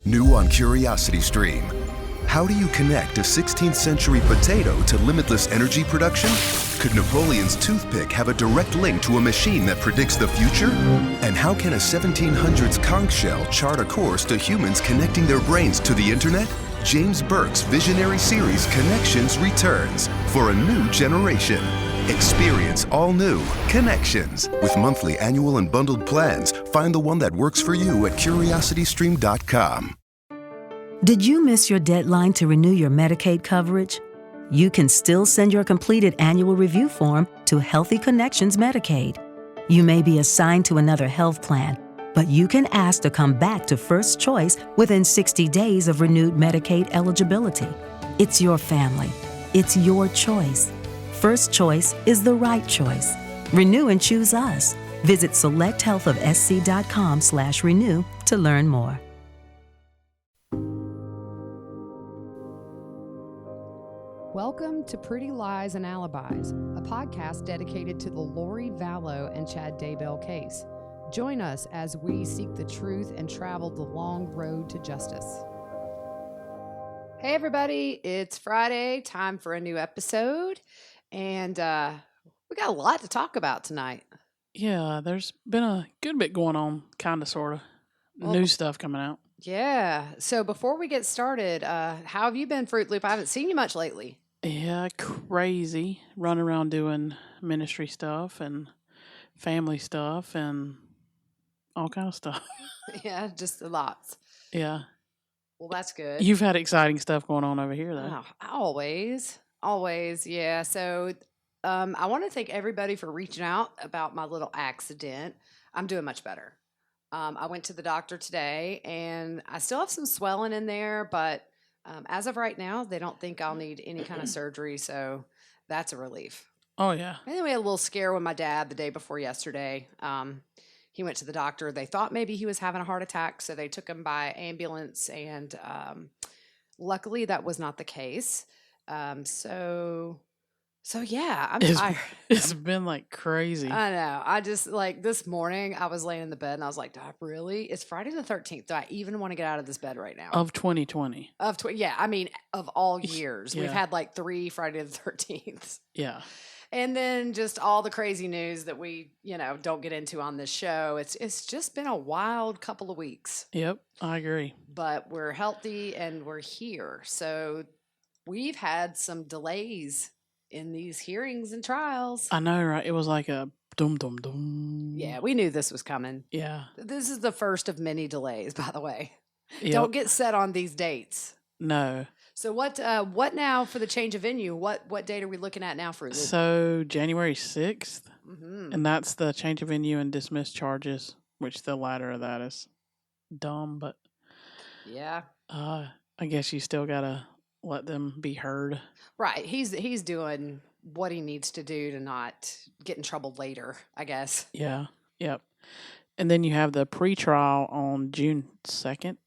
New on Curiosity Stream. How do you connect a 16th century potato to limitless energy production? Could Napoleon's toothpick have a direct link to a machine that predicts the future? And how can a 1700s conch shell chart a course to humans connecting their brains to the internet? James Burke's visionary series Connections returns for a new generation. Experience all new Connections. With monthly, annual, and bundled plans, find the one that works for you at curiositystream.com. Did you miss your deadline to renew your Medicaid coverage? You can still send your completed annual review form to Healthy Connections Medicaid. You may be assigned to another health plan, but you can ask to come back to First Choice within 60 days of renewed Medicaid eligibility. It's your family. It's your choice. First Choice is the right choice. Renew and choose us. Visit selecthealthofsc.com/renew to learn more. Welcome to Pretty Lies and Alibis, a podcast dedicated to the Lori Vallow and Chad Daybell case. Join us as we seek the truth and travel the long road to justice. Hey everybody, it's Friday, time for a new episode, and we got a lot to talk about tonight. Yeah, there's been a good bit going on, kind of, sort of. New stuff coming out. Yeah, so before we get started, how have you been, Fruit Loop? I haven't seen you much lately. Yeah, crazy. Running around doing ministry stuff and family stuff and all kind of stuff. Yeah, just a lot. Yeah. Well, that's good. You've had exciting stuff going on over here, though. Oh, always, yeah. So I want to thank everybody for reaching out about my little accident. I'm doing much better. I went to the doctor today, and I still have some swelling in there, but as of right now, they don't think I'll need any kind of surgery, so that's a relief. Oh, yeah. And then we had a little scare with my dad the day before yesterday. He went to the doctor. They thought maybe he was having a heart attack, so they took him by ambulance, and luckily that was not the case. So yeah, I'm tired. It's been like crazy. I know. I just like this morning I was laying in the bed and I was like, really? It's Friday the 13th. Do I even want to get out of this bed right now? Of 2020. Yeah, I mean, of all years. Yeah. We've had like 3 Friday the 13th. Yeah. And then just all the crazy news that we, don't get into on this show. It's just been a wild couple of weeks. Yep, I agree. But we're healthy and we're here. So we've had some delays in these hearings and trials. I know, right? It was like a dum dum dum. Yeah, we knew this was coming. Yeah. This is the first of many delays, by the way. Yep. Don't get set on these dates. No. So what now for the change of venue? What date are we looking at now for this? So January 6th, Mm-hmm. and that's the change of venue and dismiss charges, which the latter of that is dumb, but yeah. I guess you still gotta let them be heard. Right. He's doing what he needs to do to not get in trouble later, I guess. Yeah. Yep. And then you have the pretrial on June 2nd,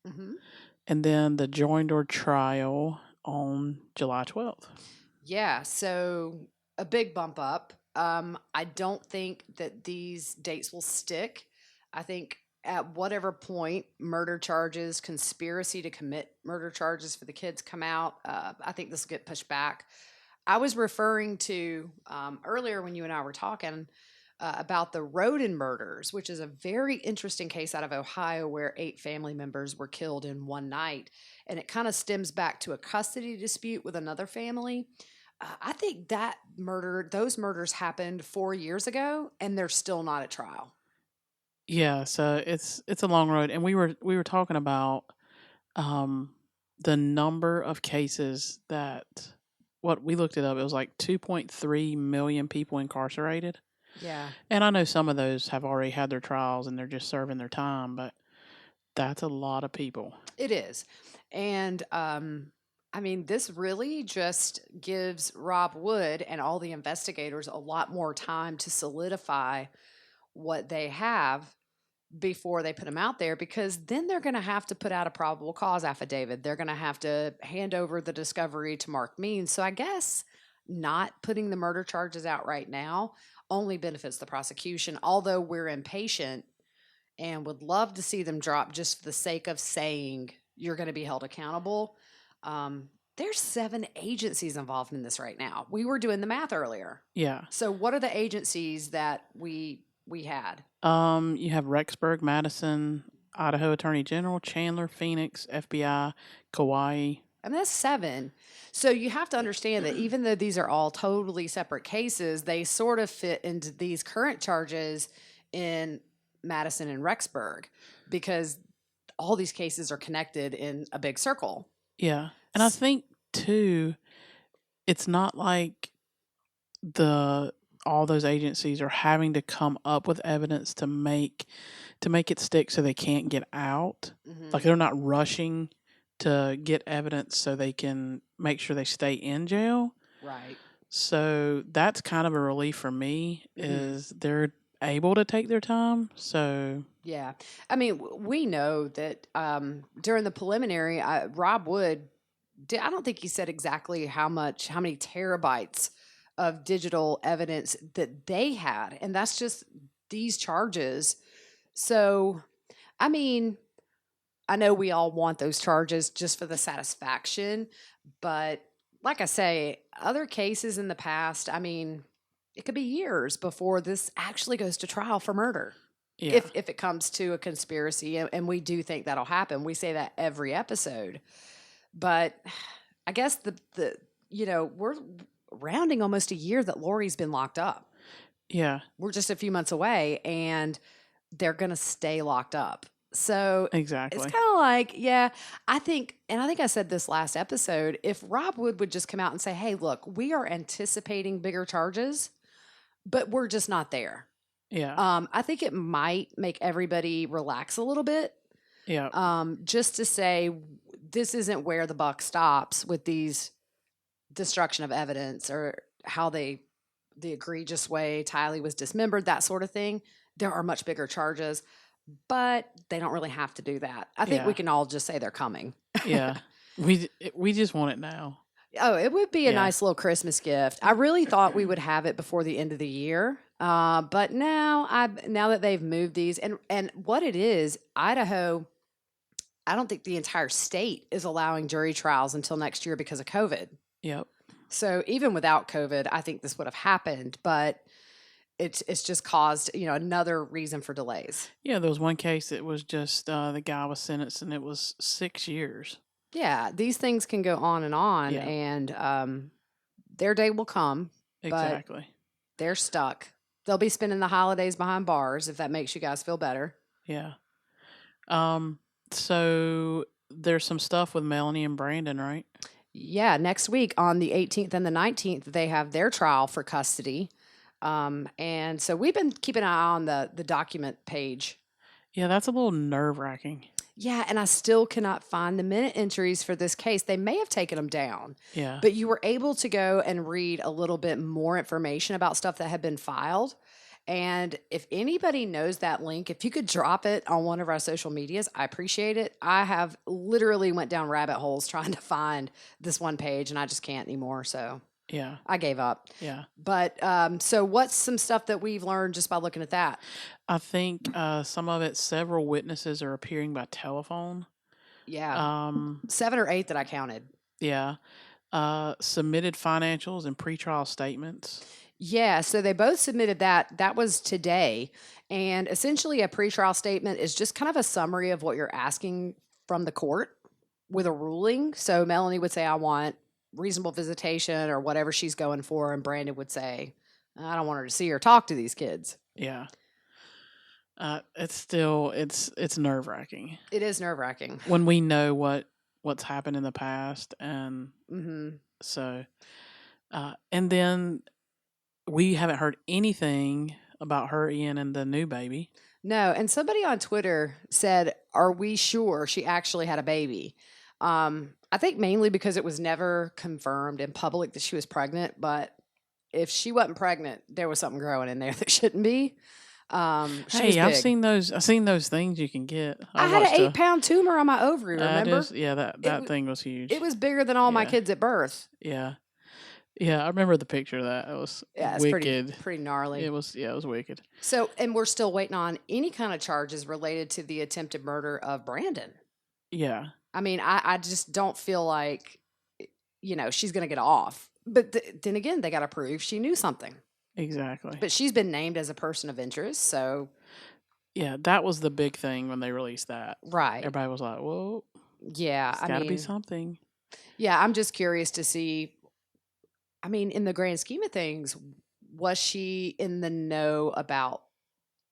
Mm-hmm. and then the joinder trial on July 12th. Yeah. So a big bump up. I don't think that these dates will stick. I think at whatever point murder charges, conspiracy to commit murder charges for the kids come out, I think this will get pushed back. I was referring to earlier when you and I were talking about the Roden murders, which is a very interesting case out of Ohio where 8 family members were killed in one night. And it kind of stems back to a custody dispute with another family. I think those murders happened 4 years ago, and they're still not at trial. Yeah, so it's a long road, and we were talking about the number of cases that what we looked it up. It was like 2.3 million people incarcerated. Yeah, and I know some of those have already had their trials and they're just serving their time, but that's a lot of people. it is, and I mean, this really just gives Rob Wood and all the investigators a lot more time to solidify what they have before they put them out there, because then they're going to have to put out a probable cause affidavit. They're going to have to hand over the discovery to Mark Means. So I guess not putting the murder charges out right now only benefits the prosecution, although we're impatient and would love to see them drop just for the sake of saying you're going to be held accountable. There's 7 agencies involved in this right now. We were doing the math earlier. Yeah. So what are the agencies that we had? You have Rexburg, Madison, Idaho Attorney General, Chandler, Phoenix, FBI, Kauai. I mean, that's 7. So you have to understand that even though these are all totally separate cases, they sort of fit into these current charges in Madison and Rexburg because all these cases are connected in a big circle. Yeah. And I think too, it's not like all those agencies are having to come up with evidence to make it stick so they can't get out. Like they're not rushing to get evidence so they can make sure they stay in jail. Right. So that's kind of a relief for me is they're able to take their time. So yeah, I mean, we know that during the preliminary, Rob Wood, I don't think he said exactly how many terabytes of digital evidence that they had, and that's just these charges. So, I mean, I know we all want those charges just for the satisfaction, but like I say, other cases in the past, I mean, it could be years before this actually goes to trial for murder. yeah, If it comes to a conspiracy, and we do think that'll happen. We say that every episode. But I guess the we're rounding almost a year that Lori's been locked up. yeah, We're just a few months away, and they're going to stay locked up. So exactly. it's kind of like, yeah, I think I said this last episode, if Rob Wood would just come out and say, hey, look, we are anticipating bigger charges, but we're just not there. Yeah, I think it might make everybody relax a little bit. yeah, Just to say this isn't where the buck stops with these destruction of evidence or how the egregious way Tylee was dismembered, that sort of thing. There are much bigger charges, but they don't really have to do that. I think we Yeah. can all just say they're coming. yeah. We just want it now. Oh, it would be a Yeah. nice little Christmas gift. I really thought we would have it before the end of the year. But now that they've moved these and what it is, Idaho, I don't think the entire state is allowing jury trials until next year because of COVID. Yep. So even without COVID, I think this would have happened, but it's just caused, another reason for delays. Yeah, there was one case that was just the guy was sentenced and it was 6 years. Yeah, these things can go on, Yeah. and their day will come. Exactly. They're stuck. They'll be spending the holidays behind bars, if that makes you guys feel better. Yeah. So there's some stuff with Melanie and Brandon, right? Yeah, next week on the 18th and the 19th, they have their trial for custody. And so we've been keeping an eye on the document page. Yeah, that's a little nerve-wracking. Yeah, and I still cannot find the minute entries for this case. They may have taken them down, Yeah. but you were able to go and read a little bit more information about stuff that had been filed. And if anybody knows that link, if you could drop it on one of our social medias, I appreciate it. I have literally went down rabbit holes trying to find this one page, and I just can't anymore. So Yeah. I gave up. Yeah. But so what's some stuff that we've learned just by looking at that? I think some of it, several witnesses are appearing by telephone. Yeah. 7 or 8 that I counted. Yeah. Submitted financials and pretrial statements. Yeah, so they both submitted that. That was today. And essentially, a pretrial statement is just kind of a summary of what you're asking from the court with a ruling. So Melanie would say, I want reasonable visitation or whatever she's going for. And Brandon would say, I don't want her to see or talk to these kids. Yeah. It's nerve-wracking It is nerve wracking. when we know what's happened in the past. And Mm-hmm. so, and then we haven't heard anything about her, Ian, and the new baby. No, and somebody on Twitter said, are we sure she actually had a baby? I think mainly because it was never confirmed in public that she was pregnant, but if she wasn't pregnant, there was something growing in there that shouldn't be. She was Hey, I've big. seen those things you can get. I had an 8-pound tumor on my ovary, remember? Yeah, that w- thing was huge. It was bigger than all my Yeah. kids at birth. Yeah. Yeah, I remember the picture of that. It was Yeah, it's wicked. pretty gnarly. It was wicked. So, and we're still waiting on any kind of charges related to the attempted murder of Brandon. Yeah. I mean, I just don't feel like, she's going to get off. But then again, they got to prove she knew something. Exactly. But she's been named as a person of interest, so Yeah, that was the big thing when they released that. right. Everybody was like, "Whoa, Yeah, it's I got to be mean, something." yeah, I'm just curious to see. I mean, in the grand scheme of things, was she in the know about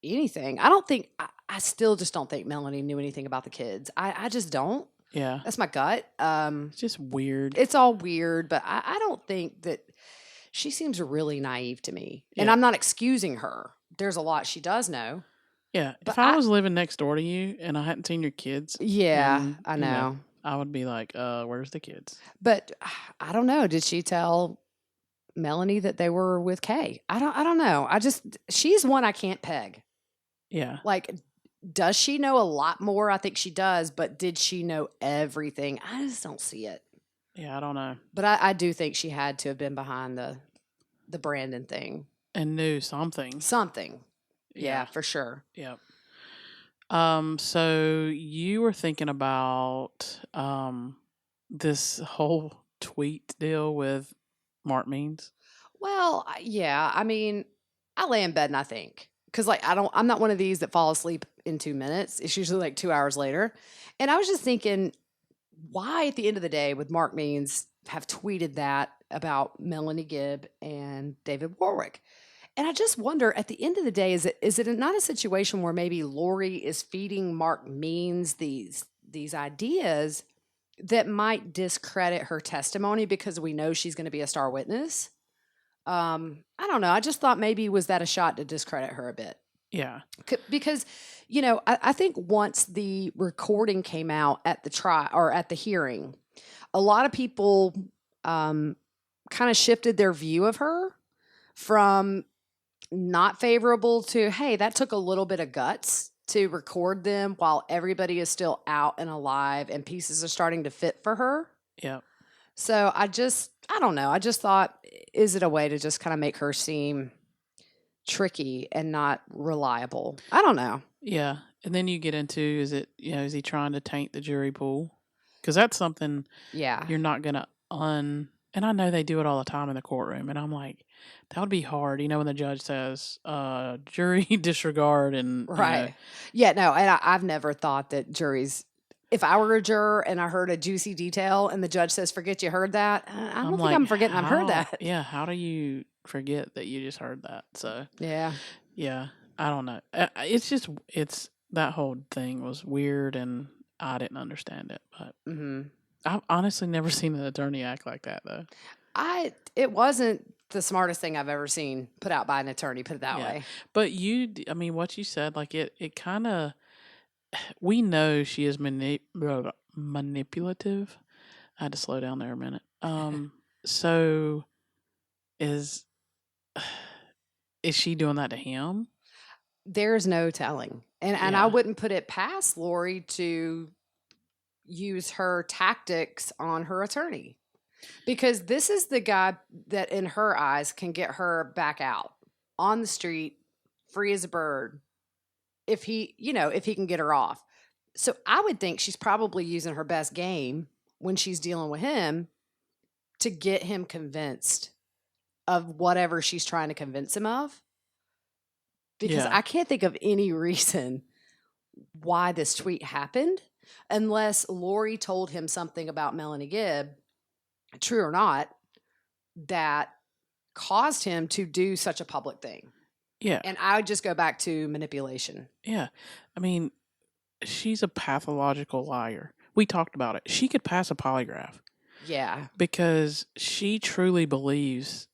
anything? I don't think. I still just don't think Melanie knew anything about the kids. I just don't. Yeah, That's my gut. it's just weird. It's all weird, but I don't think that she seems really naive to me. And Yeah. I'm not excusing her. There's a lot she does know. Yeah, But if I was living next door to you and I hadn't seen your kids, Yeah, and, I you know. I would be like, where's the kids?" But I don't know. Did she tell Melanie that they were with Kay? I don't know. She's one I can't peg. Yeah, Like, does she know a lot more? I think she does, but did she know everything? I just don't see it. yeah, I don't know, But I do think she had to have been behind the Brandon thing. and knew something. Something. Yeah, for sure. Yep. So you were thinking about this whole tweet deal with Mark Means? Well, yeah. I mean, I lay in bed and I think, because like I'm not one of these that fall asleep in 2 minutes. It's usually like 2 hours later. And I was just thinking, why at the end of the day would Mark Means have tweeted that about Melanie Gibb and David Warwick? And I just wonder, at the end of the day, is it not a situation where maybe Lori is feeding Mark Means these ideas that might discredit her testimony because we know she's going to be a star witness? I don't know. I just thought maybe was that a shot to discredit her a bit? Yeah. Because, I think once the recording came out at the trial or at the hearing, a lot of people kind of shifted their view of her from not favorable to, hey, that took a little bit of guts to record them while everybody is still out and alive and pieces are starting to fit for her. Yep. So I don't know. I just thought, is it a way to just kind of make her seem tricky and not reliable? I don't know. Yeah. And then you get into, is he trying to taint the jury pool? Because that's something Yeah. you're not going to and I know they do it all the time in the courtroom. And I'm like, that would be hard. When the judge says, jury disregard and. Right. Yeah, no. And I've never thought that juries, if I were a juror and I heard a juicy detail and the judge says, forget you heard that, I don't think I'm forgetting I've heard that. Yeah. How do you forget that you just heard that? So. Yeah. Yeah. I don't know. It's that whole thing was weird and I didn't understand it. But I've honestly never seen an attorney act like that, though. It wasn't the smartest thing I've ever seen put out by an attorney, put it that way. But what you said, like it kind of, we know she is manipulative. I had to slow down there a minute. So is she doing that to him? There's no telling. And I wouldn't put it past Lori to use her tactics on her attorney, because this is the guy that in her eyes can get her back out on the street, free as a bird, if he can get her off. So I would think she's probably using her best game when she's dealing with him to get him convinced of whatever she's trying to convince him of. Because I can't think of any reason why this tweet happened unless Lori told him something about Melanie Gibb, true or not, that caused him to do such a public thing. Yeah. And I would just go back to manipulation. Yeah. I mean, she's a pathological liar. We talked about it. She could pass a polygraph. Yeah. Because she truly believes,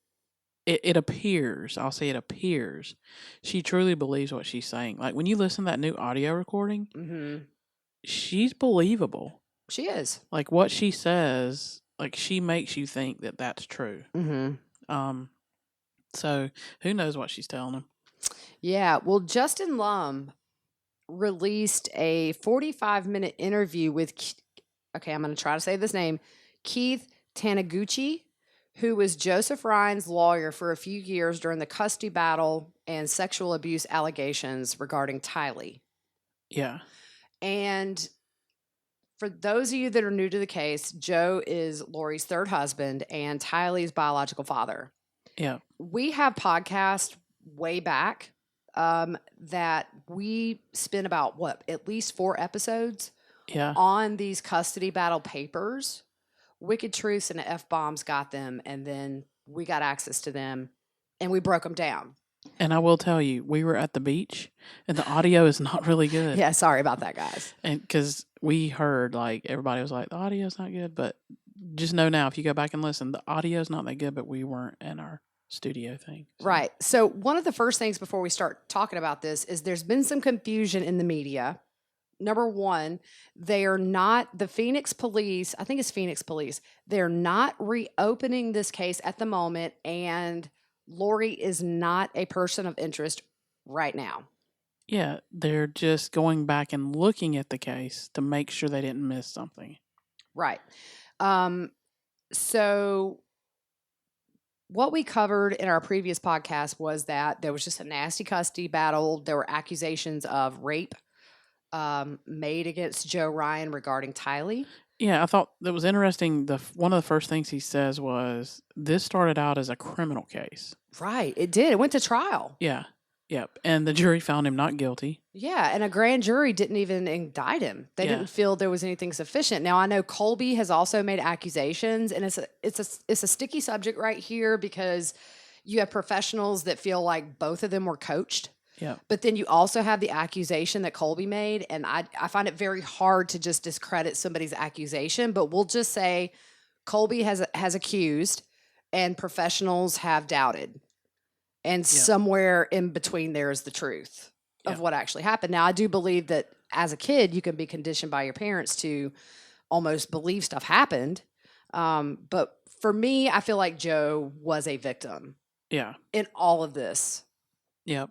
it appears, I'll say it appears, she truly believes what she's saying. Like when you listen to that new audio recording, she's believable. She is. Like what she says, like she makes you think that that's true. So who knows what she's telling him? Yeah. Well, Justin Lum released a 45-minute interview with, I'm going to try to say this name, Keith Taniguchi, who was Joseph Ryan's lawyer for a few years during the custody battle and sexual abuse allegations regarding Tylee. Yeah. And for those of you that are new to the case, Joe is Lori's third husband and Tylee's biological father. Yeah. We have podcasts way back that we spent about at least 4 episodes Yeah. on these custody battle papers. Wicked Truths and F-Bombs got them, and then we got access to them, and we broke them down. And I will tell you, we were at the beach, and the audio is not really good. Yeah, sorry about that, guys. And because we heard, like, everybody was like, the audio's not good. But just know now, if you go back and listen, the audio's not that good, but we weren't in our studio thing. So. Right. So one of the first things before we start talking about this is there's been some confusion in the media. Number one, they are not, the Phoenix police, I think it's Phoenix police, they're not reopening this case at the moment, and Lori is not a person of interest right now. Yeah, they're just going back and looking at the case to make sure they didn't miss something. Right. So what we covered in our previous podcast was that there was just a nasty custody battle. There were accusations of rape made against Joe Ryan regarding Tylee. Yeah, I thought that was interesting. One of the first things he says was, this started out as a criminal case. Right, it did. It went to trial. Yeah, yep. And the jury found him not guilty. Yeah, and a grand jury didn't even indict him. They didn't feel there was anything sufficient. Now, I know Colby has also made accusations, and it's a sticky subject right here because you have professionals that feel like both of them were coached. Yeah. But then you also have the accusation that Colby made, and I find it very hard to just discredit somebody's accusation, but we'll just say Colby has accused and professionals have doubted. And somewhere in between there is the truth of what actually happened. Now, I do believe that as a kid, you can be conditioned by your parents to almost believe stuff happened. But for me, I feel like Joe was a victim. Yeah. In all of this. Yep.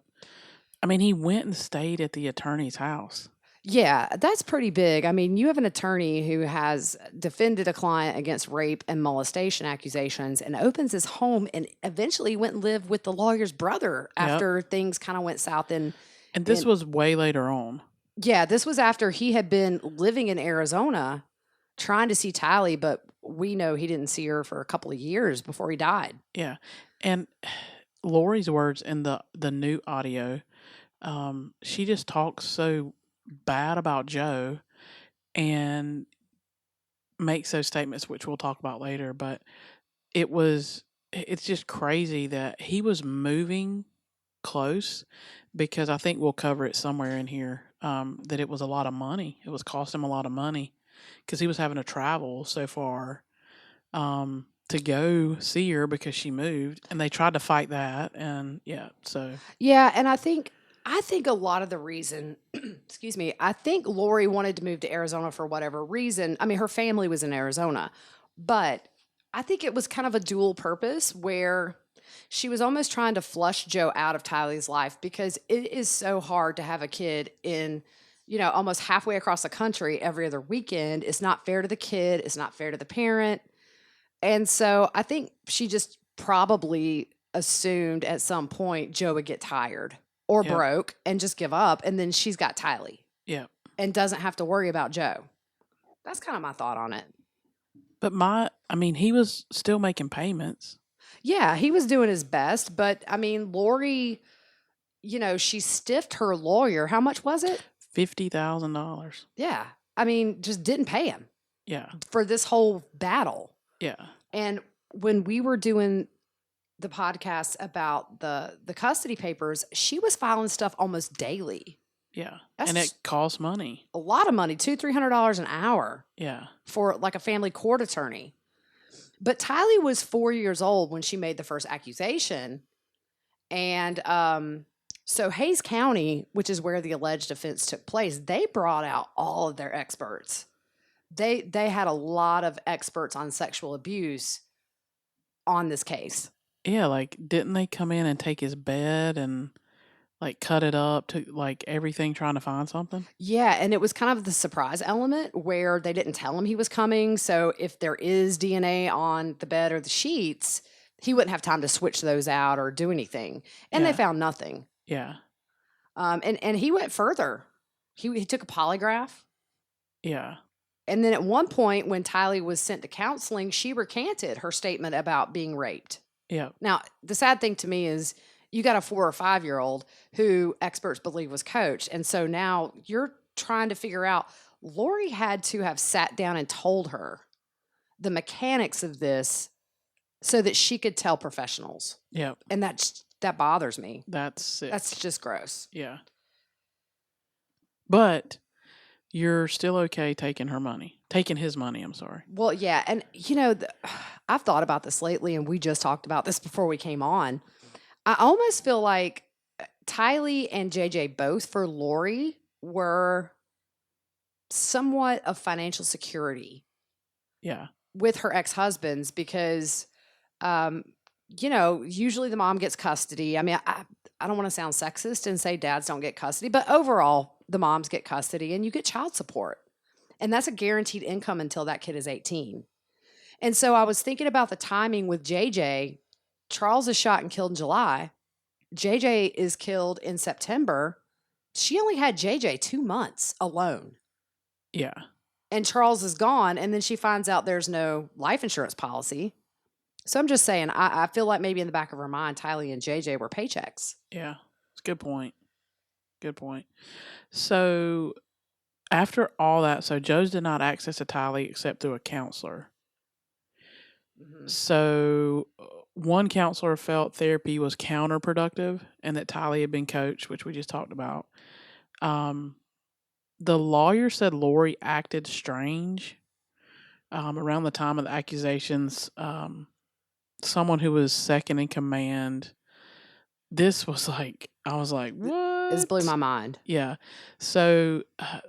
I mean, he went and stayed at the attorney's house. Yeah, that's pretty big. I mean, you have an attorney who has defended a client against rape and molestation accusations and opens his home and eventually went and lived with the lawyer's brother after things kind of went south. And this was way later on. Yeah, this was after he had been living in Arizona trying to see Tylee, but we know he didn't see her for a couple of years before he died. Yeah. And Lori's words in the new audio, she just talks so bad about Joe and makes those statements, which we'll talk about later. But it's just crazy that he was moving close, because I think we'll cover it somewhere in here, that it was a lot of money. It was costing him a lot of money because he was having to travel so far to go see her because she moved, and they tried to fight that. And and I think a lot of the reason, excuse me, I think Lori wanted to move to Arizona for whatever reason. I mean, her family was in Arizona, but I think it was kind of a dual purpose where she was almost trying to flush Joe out of Tylee's life, because it is so hard to have a kid in, almost halfway across the country every other weekend. It's not fair to the kid. It's not fair to the parent. And so I think she just probably assumed at some point Joe would get tired or broke and just give up, and then she's got Tylee. Yeah. And doesn't have to worry about Joe. That's kind of my thought on it. But he was still making payments. Yeah, he was doing his best, but I mean, Lori, she stiffed her lawyer. How much was it? $50,000. Yeah. I mean, just didn't pay him. Yeah. For this whole battle. Yeah. And when we were doing the podcast about the custody papers, she was filing stuff almost daily. Yeah. And it costs money. A lot of money, $200-$300 an hour. Yeah. For like a family court attorney. But Tylee was 4 years old when she made the first accusation. And so Hays County, which is where the alleged offense took place, they brought out all of their experts. They had a lot of experts on sexual abuse on this case. Yeah, like, didn't they come in and take his bed and like cut it up to like everything trying to find something. Yeah, and it was kind of the surprise element where they didn't tell him he was coming. So if there is DNA on the bed or the sheets, he wouldn't have time to switch those out or do anything. And they Yeah. found nothing. Yeah. And he went further. He took a polygraph. Yeah. And then at one point, when Tylee was sent to counseling, she recanted her statement about being raped. Yeah. Now, the sad thing to me is you got a 4 or 5-year-old who experts believe was coached. And so now you're trying to figure out, Lori had to have sat down and told her the mechanics of this so that she could tell professionals. Yeah. And that bothers me. That's sick. That's just gross. Yeah. But you're still okay taking his money, I'm sorry. Well, yeah. And, I've thought about this lately, and we just talked about this before we came on. I almost feel like Tylee and JJ both for Lori were somewhat of financial security Yeah. with her ex-husbands because, usually the mom gets custody. I mean, I don't want to sound sexist and say dads don't get custody, but overall, the moms get custody and you get child support. And that's a guaranteed income until that kid is 18. And so I was thinking about the timing with JJ. Charles is shot and killed in July. JJ is killed in September. She only had JJ 2 months alone. Yeah. And Charles is gone. And then she finds out there's no life insurance policy. So I'm just saying, I feel like maybe in the back of her mind, Tylee and JJ were paychecks. Yeah. It's a good point. Good point. So after all that, so Joe's did not access to Tylee except through a counselor. Mm-hmm. So one counselor felt therapy was counterproductive and that Tylee had been coached, which we just talked about. The lawyer said Lori acted strange around the time of the accusations. Someone who was second in command. This was like, I was like, what? This blew my mind. Yeah. So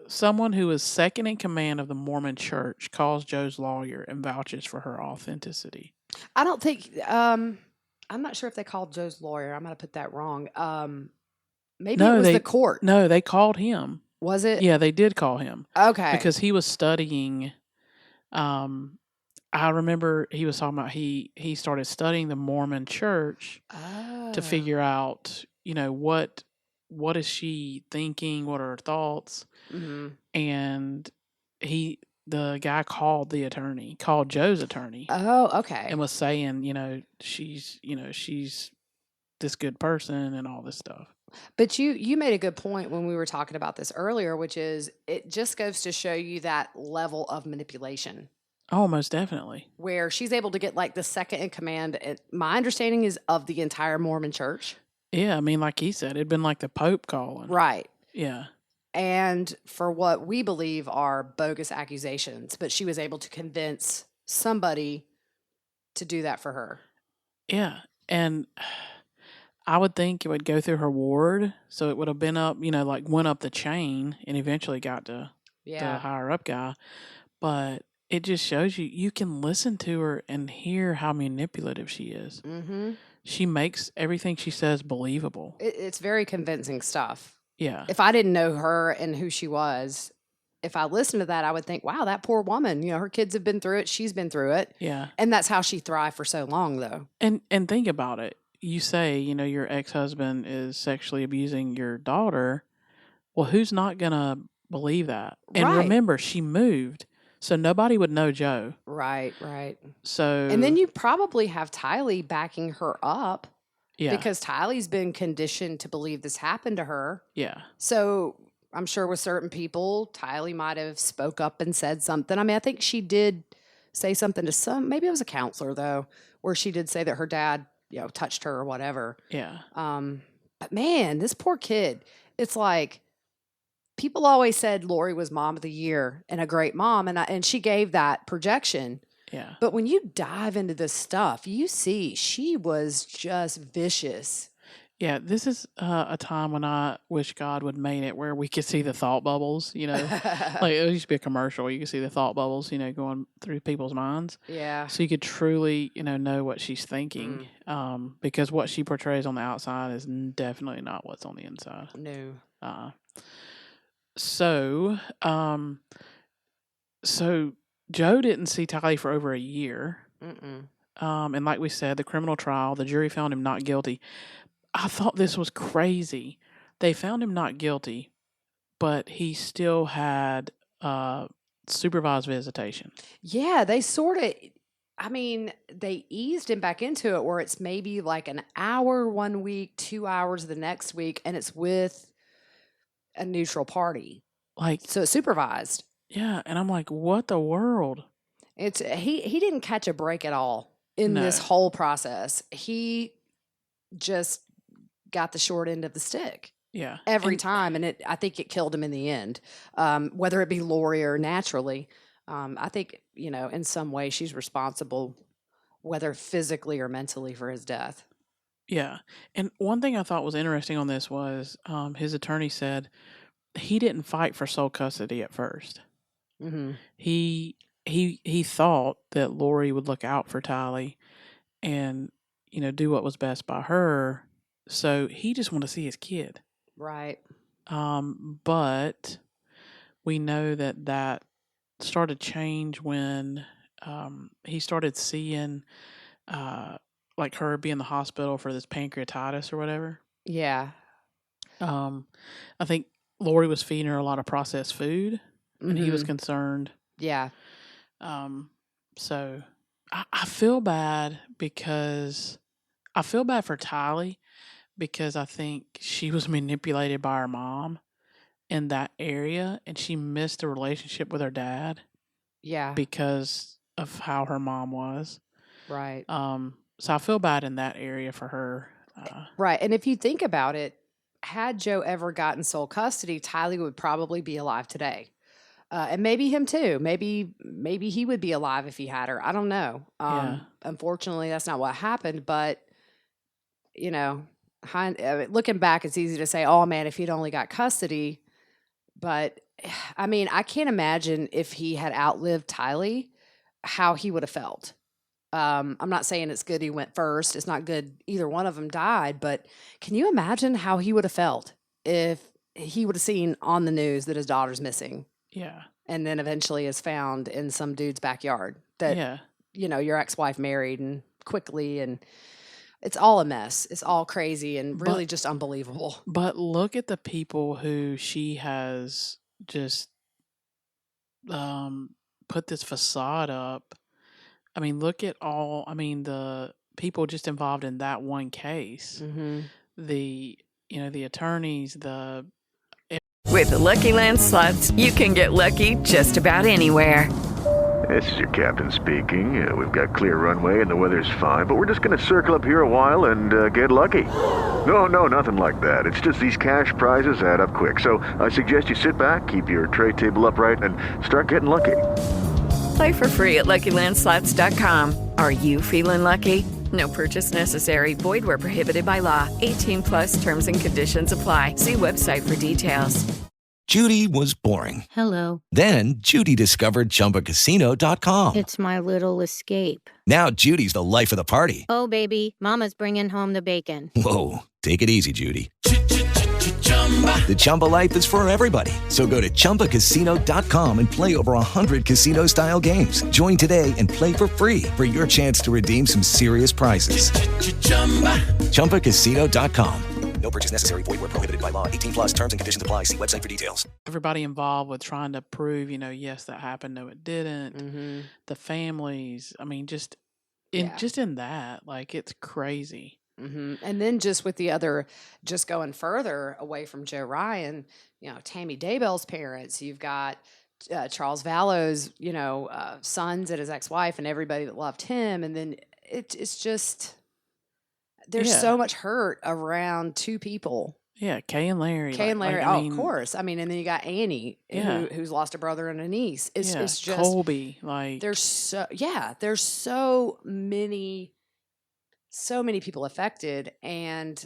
someone who was second in command of the Mormon church calls Joe's lawyer and vouches for her authenticity. I don't think, I'm not sure if they called Joe's lawyer. I might have put that wrong. Maybe it was the court. No, they called him. Was it? Yeah, they did call him. Okay. Because he was studying, I remember he was talking about he started studying the Mormon church to figure out, what is she thinking? What are her thoughts? Mm-hmm. And the guy called Joe's attorney. Oh, okay. And was saying, she's this good person and all this stuff. But you made a good point when we were talking about this earlier, which is it just goes to show you that level of manipulation. Oh, most definitely. Where she's able to get like the second in command. My understanding is of the entire Mormon church. Yeah, I mean, like he said, it'd been like the Pope calling. Right. Yeah. And for what we believe are bogus accusations, but she was able to convince somebody to do that for her. Yeah. And I would think it would go through her ward. So it would have been up, went up the chain and eventually got to the higher up guy. But it just shows you can listen to her and hear how manipulative she is. Mm-hmm. She makes everything she says believable. It's very convincing stuff. Yeah. If I didn't know her and who she was, if I listened to that, I would think, wow, that poor woman, her kids have been through it. She's been through it. Yeah. And that's how she thrived for so long, though. And think about it. You say, your ex-husband is sexually abusing your daughter. Well, who's not going to believe that? And remember, she moved. So nobody would know Joe. Right. So. And then you probably have Tylee backing her up. Yeah. Because Tylee's been conditioned to believe this happened to her. Yeah. So I'm sure with certain people, Tylee might have spoke up and said something. I mean, I think she did say something to maybe it was a counselor though, where she did say that her dad, touched her or whatever. Yeah. But man, this poor kid, it's like people always said Lori was mom of the year and a great mom. And she gave that projection. Yeah. But when you dive into this stuff, you see she was just vicious. Yeah, this is a time when I wish God would made it where we could see the thought bubbles. Like it used to be a commercial where you could see the thought bubbles, going through people's minds, Yeah. so you could truly, know what she's thinking. Because what she portrays on the outside is definitely not what's on the inside. No. Uh, so, um, so Joe didn't see Tylee for over a year. Mm-mm. And like we said, the criminal trial, the jury found him not guilty. I thought this was crazy. They found him not guilty, but he still had supervised visitation. Yeah, they sort of, I mean, they eased him back into it where it's maybe like an hour one week, 2 hours the next week, and it's with a neutral party. Like, So it's supervised. yeah, and I'm like, what the world? It's he didn't catch a break at all in this No. whole process. He just got the short end of the stick Yeah. every And time, and I think it killed him in the end. Whether it be Lori or naturally, I think in some way she's responsible, whether physically or mentally, for his death. yeah. And one thing I thought was interesting on this was his attorney said he didn't fight for sole custody at first. Mm-hmm. He thought that Lori would look out for Tylee and do what was best by her. So he just wanted to see his kid. Right. But we know that started change when he started seeing like her be in the hospital for this pancreatitis or whatever. Yeah. I think Lori was feeding her a lot of processed food, and he was Mhm. concerned. Yeah. So I feel bad because I feel bad for Tylee because I think she was manipulated by her mom in that area, and she missed the relationship with her dad Yeah. because of how her mom was. Right. So I feel bad in that area for her. Right. And if you think about it, had Joe ever gotten sole custody, Tylee would probably be alive today. And maybe him too. Maybe he would be alive if he had her. I don't know. Yeah. Unfortunately, that's not what happened. But looking back, it's easy to say, "Oh man, if he'd only got custody." But I mean, I can't imagine if he had outlived Tylee, how he would have felt. I'm not saying it's good he went first. It's not good either one of them died. But can you imagine how he would have felt if he would have seen on the news that his daughter's missing? Yeah. And then eventually is found in some dude's backyard that Yeah. Your ex-wife married and quickly, and it's all a mess. It's all crazy and really just unbelievable. But look at the people who she has just put this facade up. I mean, look at the people just involved in that one case. Mm-hmm. The attorneys, With the Lucky Land Slots, you can get lucky just about anywhere. This is your captain speaking. We've got clear runway and the weather's fine, but we're just going to circle up here a while and get lucky. No, nothing like that. It's just these cash prizes add up quick. So I suggest you sit back, keep your tray table upright, and start getting lucky. Play for free at LuckyLandSlots.com. Are you feeling lucky? No purchase necessary. Void where prohibited by law. 18+ terms and conditions apply. See website for details. Judy was boring. Hello. Then Judy discovered ChumbaCasino.com. It's my little escape. Now Judy's the life of the party. Oh, baby, mama's bringing home the bacon. Whoa, take it easy, Judy. The Chumba life is for everybody. So go to ChumbaCasino.com and play over 100 casino-style games. Join today and play for free for your chance to redeem some serious prizes. ChumbaCasino.com. No purchase necessary. Void where prohibited by law. 18+ terms and conditions apply. See website for details. everybody involved with trying to prove, yes, that happened, no, it didn't. Mm-hmm. The families, I mean, just Yeah. in that, like, it's crazy. Mm-hmm. And then just with the other, just going further away from Joe Ryan, Tammy Daybell's parents, you've got Charles Vallow's, sons and his ex-wife and everybody that loved him. And then it's just, there's Yeah. so much hurt around two people. Yeah, Kay and Larry. Kay and Larry, I of mean, course. I mean, and then you got Annie, Yeah. who's lost a brother and a niece. It's just, Colby, like, there's so many people affected, and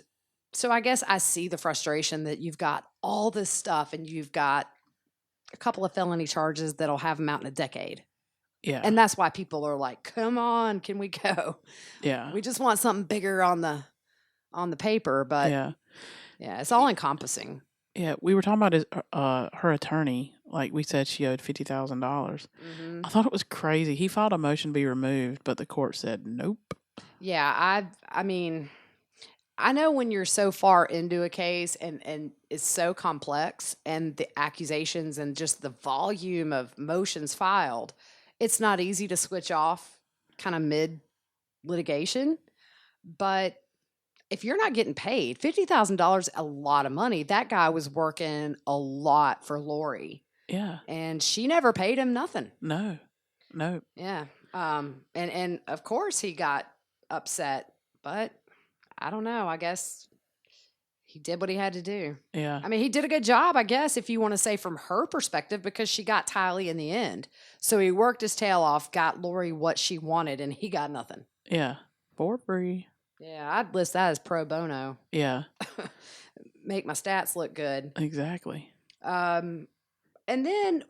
So I guess I see the frustration that you've got all this stuff and you've got a couple of felony charges that'll have them out in a decade. Yeah. And that's why people are like, come on, can we go? Yeah. We just want something bigger on the paper, but Yeah. yeah, it's all encompassing. Yeah. We were talking about his, her attorney. Like we said, she owed $50,000. Mm-hmm. I thought it was crazy. He filed a motion to be removed, but the court said nope. Yeah, I mean, I know when you're so far into a case and it's so complex and the accusations and just the volume of motions filed, it's not easy to switch off kind of mid litigation. But if you're not getting paid, $50,000 is a lot of money. That guy was working a lot for Lori Yeah. and she never paid him nothing. No. Yeah. And of course he got upset, but I don't know. I guess he did what he had to do. Yeah. I mean, he did a good job, I guess, if you want to say from her perspective, because she got Tylee in the end. So he worked his tail off, got Lori what she wanted, and he got nothing. Yeah. For free. Yeah, I'd list that as pro bono. Yeah. Make my stats look good. Exactly. And then,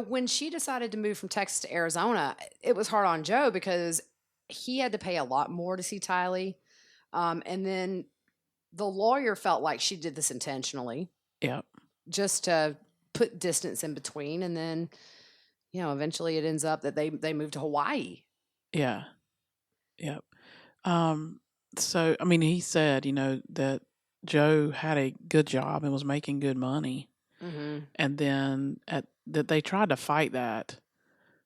when she decided to move from Texas to Arizona, it was hard on Joe because he had to pay a lot more to see Tylee. And then the lawyer felt like she did this intentionally. Yep. Just to put distance in between. And then, eventually it ends up that they moved to Hawaii. Yeah. Yep. So, I mean, he said, that Joe had a good job and was making good money. Mm-hmm. And then that they tried to fight that.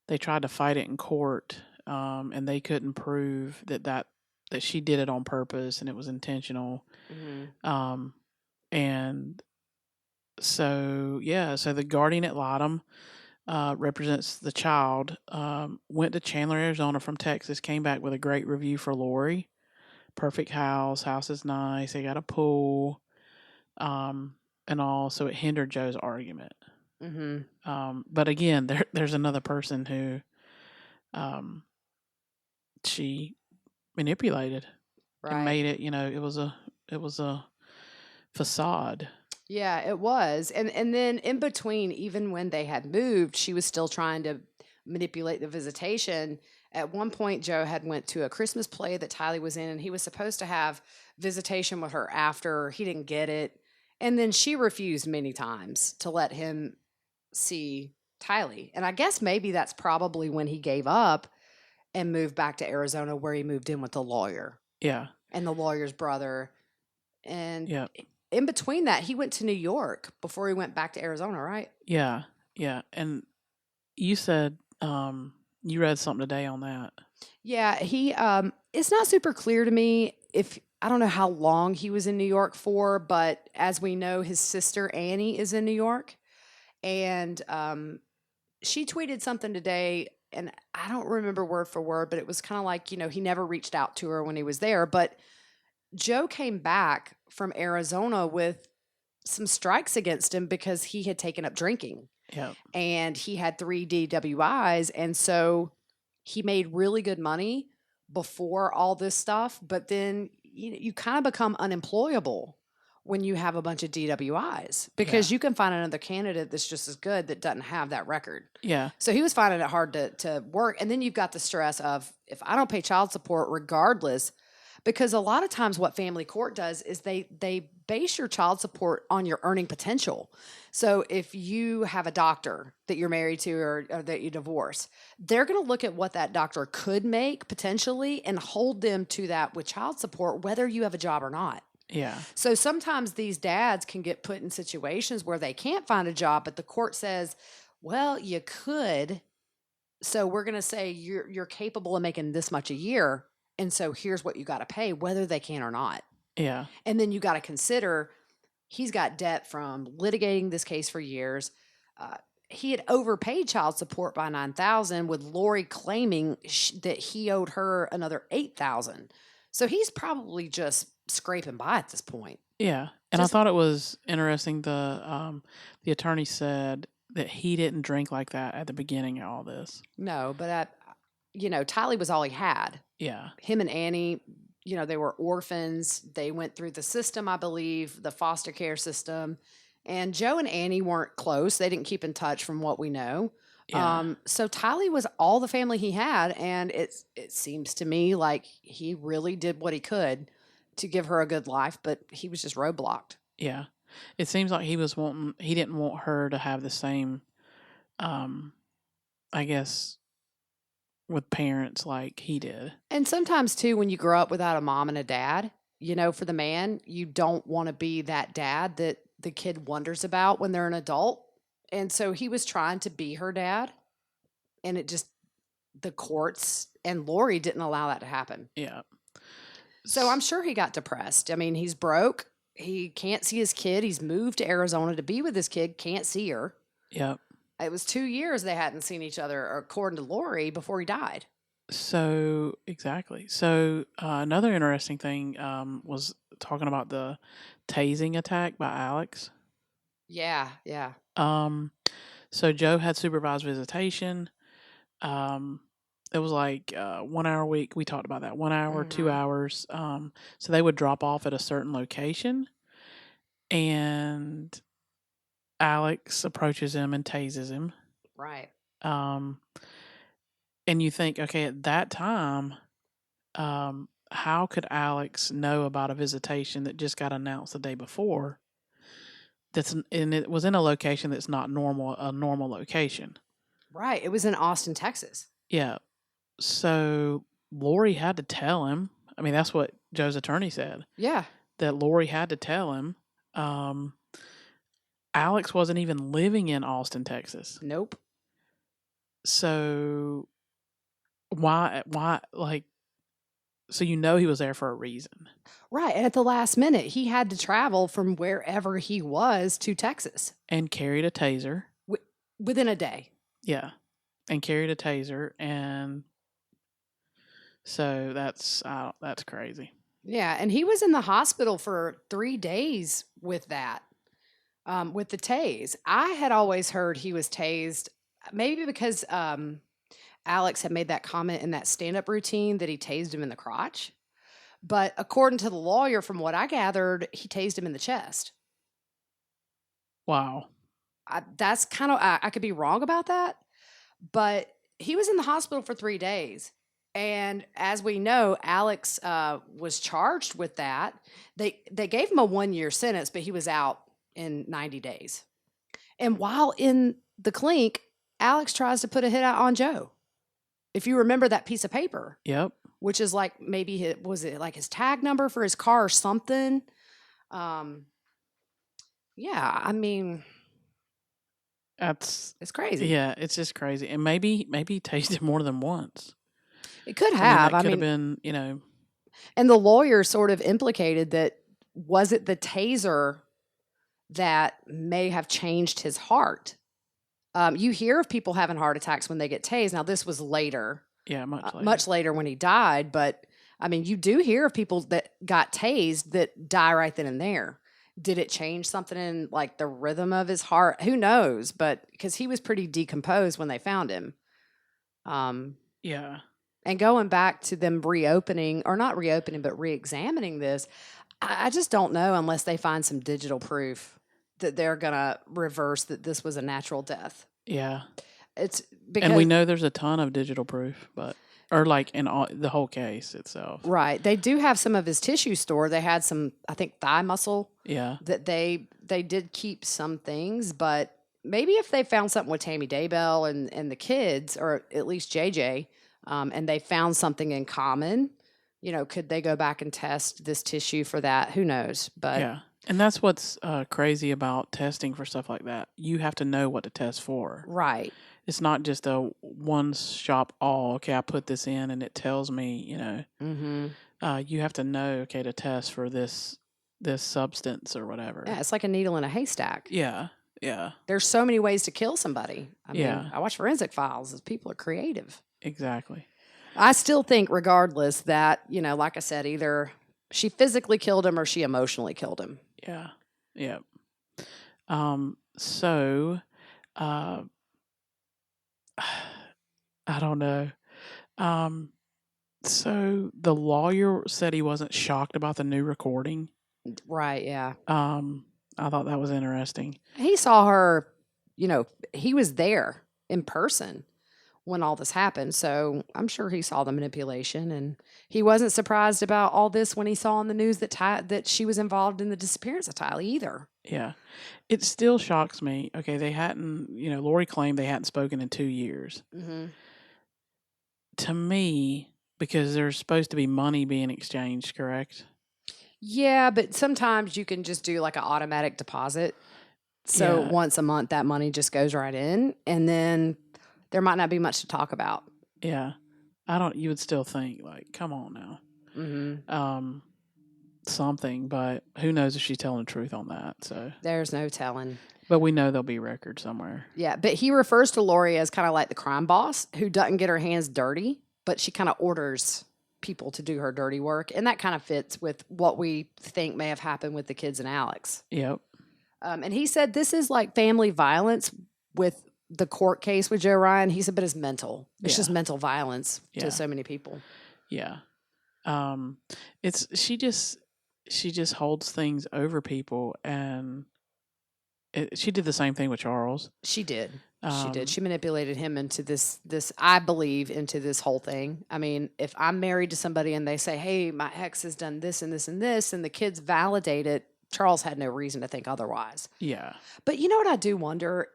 They tried to fight it in court, and they couldn't prove that she did it on purpose and it was intentional. Mm-hmm. And so the guardian ad litem represents the child. Went to Chandler, Arizona from Texas. Came back with a great review for Lori. Perfect house. House is nice. They got a pool. And all, so it hindered Joe's argument. Mm-hmm. But again, there's another person who she manipulated Right. and made it. It was a facade. Yeah, it was. And then in between, even when they had moved, she was still trying to manipulate the visitation. At one point, Joe had went to a Christmas play that Tylee was in, and he was supposed to have visitation with her after. He didn't get it. And then she refused many times to let him see Tylee. And I guess maybe that's probably when he gave up and moved back to Arizona, where he moved in with the lawyer Yeah. and the lawyer's brother. And Yeah. in between that, he went to New York before he went back to Arizona, right? Yeah. Yeah. And you said you read something today on that. Yeah, he it's not super clear to me if I don't know how long he was in New York for, but as we know, his sister Annie is in New York. And she tweeted something today, and I don't remember word for word, but it was kind of like, he never reached out to her when he was there. But Joe came back from Arizona with some strikes against him because he had taken up drinking. Yeah. And he had 3 DWIs. And so he made really good money before all this stuff. But then you kind of become unemployable when you have a bunch of DWIs because you can find another candidate that's just as good that doesn't have that record. Yeah. So he was finding it hard to work. And then you've got the stress of, if I don't pay child support regardless, because a lot of times what family court does is they base your child support on your earning potential. So if you have a doctor that you're married to or that you divorce, they're going to look at what that doctor could make potentially and hold them to that with child support, whether you have a job or not. Yeah. So sometimes these dads can get put in situations where they can't find a job, but the court says, well, you could. So we're going to say you're capable of making this much a year. And so here's what you got to pay, whether they can or not. Yeah. And then you got to consider he's got debt from litigating this case for years. He had overpaid child support by $9,000, with Lori claiming that he owed her another $8,000. So he's probably just scraping by at this point. Yeah. And I thought it was interesting. The attorney said that he didn't drink like that at the beginning of all this. No, but Tylee was all he had. Yeah. Him and Annie, they were orphans. They went through the system, I believe, the foster care system. And Joe and Annie weren't close. They didn't keep in touch from what we know. Yeah. So Tylee was all the family he had, and it seems to me like he really did what he could to give her a good life, but he was just roadblocked. Yeah. It seems like he didn't want her to have the same, I guess, with parents like he did. And sometimes too, when you grow up without a mom and a dad, for the man, you don't want to be that dad that the kid wonders about when they're an adult. And so he was trying to be her dad, and the courts and Lori didn't allow that to happen. Yeah. So I'm sure he got depressed. I mean, he's broke. He can't see his kid. He's moved to Arizona to be with his kid, can't see her. Yep. It was 2 years they hadn't seen each other, according to Lori, before he died. So, exactly. So, another interesting thing was talking about the tasing attack by Alex. Yeah, yeah. So Joe had supervised visitation. It was like 1 hour a week. We talked about that 1 hour, 2 hours. So they would drop off at a certain location, and Alex approaches him and tases him. Right. And you think, okay, at that time, how could Alex know about a visitation that just got announced the day before? And it was in a location that's not a normal location. Right. It was in Austin, Texas. Yeah. So Lori had to tell him. I mean, that's what Joe's attorney said. Yeah. That Lori had to tell him. Alex wasn't even living in Austin, Texas. Nope. So why, so he was there for a reason. Right. And at the last minute, he had to travel from wherever he was to Texas. And carried a taser. Within a day. Yeah. And carried a taser. And so that's crazy. Yeah. And he was in the hospital for 3 days with that, with the tase. I had always heard he was tased, maybe because Alex had made that comment in that stand-up routine that he tased him in the crotch. But according to the lawyer, from what I gathered, he tased him in the chest. Wow. That's kind of, I could be wrong about that, but he was in the hospital for 3 days. And as we know, Alex was charged with that. They gave him a 1-year sentence, but he was out in 90 days. And while in the clink, Alex tries to put a hit out on Joe. If you remember that piece of paper. Yep. Which is like maybe was it like his tag number for his car or something? Yeah, I mean, it's crazy. Yeah, it's just crazy. And maybe he tased him more than once. It could have. That could have been, And the lawyer sort of implicated that was it the taser that may have changed his heart? You hear of people having heart attacks when they get tased. Now, this was later. Yeah, much later when he died. But, I mean, you do hear of people that got tased that die right then and there. Did it change something in, like, the rhythm of his heart? Who knows? But because he was pretty decomposed when they found him. Yeah. And going back to them reopening, or not reopening, but re-examining this, I just don't know unless they find some digital proof that they're going to reverse that this was a natural death. Yeah. It's because, and we know there's a ton of digital proof, or like in the whole case itself. Right. They do have some of his tissue stored. They had some, I think, thigh muscle. Yeah. That they did keep some things, but maybe if they found something with Tammy Daybell and the kids, or at least JJ, and they found something in common, could they go back and test this tissue for that? Who knows? But yeah. And that's what's crazy about testing for stuff like that. You have to know what to test for. Right. It's not just a one-shop okay, I put this in and it tells me, Mm-hmm. You have to know, okay, to test for this substance or whatever. Yeah, it's like a needle in a haystack. Yeah, yeah. There's so many ways to kill somebody. I mean, Yeah. I watch Forensic Files as people are creative. Exactly. I still think, regardless, that, like I said, either she physically killed him or she emotionally killed him. Yeah. Yeah. So, I don't know. So the lawyer said he wasn't shocked about the new recording. Right, yeah. I thought that was interesting. He saw her, he was there in person when all this happened. So I'm sure he saw the manipulation, and he wasn't surprised about all this when he saw on the news that she was involved in the disappearance of Tylee either. Yeah. It still shocks me. Okay, they hadn't, Lori claimed they hadn't spoken in 2 years. Mm-hmm. To me, because there's supposed to be money being exchanged, correct? Yeah, but sometimes you can just do like an automatic deposit. So Yeah. once a month, that money just goes right in, and then there might not be much to talk about. Yeah. You would still think, like, come on now. Mm-hmm. Something, but who knows if she's telling the truth on that. So, There's no telling. but we know there'll be records somewhere. Yeah, but he refers to Lori as kind of like the crime boss who doesn't get her hands dirty, but she kind of orders people to do her dirty work. And that kind of fits with what we think may have happened with the kids and Alex. Yep. And he said this is like family violence with the court case with Joe Ryan. He said, but it's mental. It's just mental violence Yeah. to so many people. Yeah. She just holds things over people, and she did the same thing with Charles. She did. She Um, did. She manipulated him into this, I believe, into this whole thing. I mean, if I'm married to somebody and they say, hey, my ex has done this and this and this, and the kids validate it, Charles had no reason to think otherwise. Yeah. But you know what I do wonder?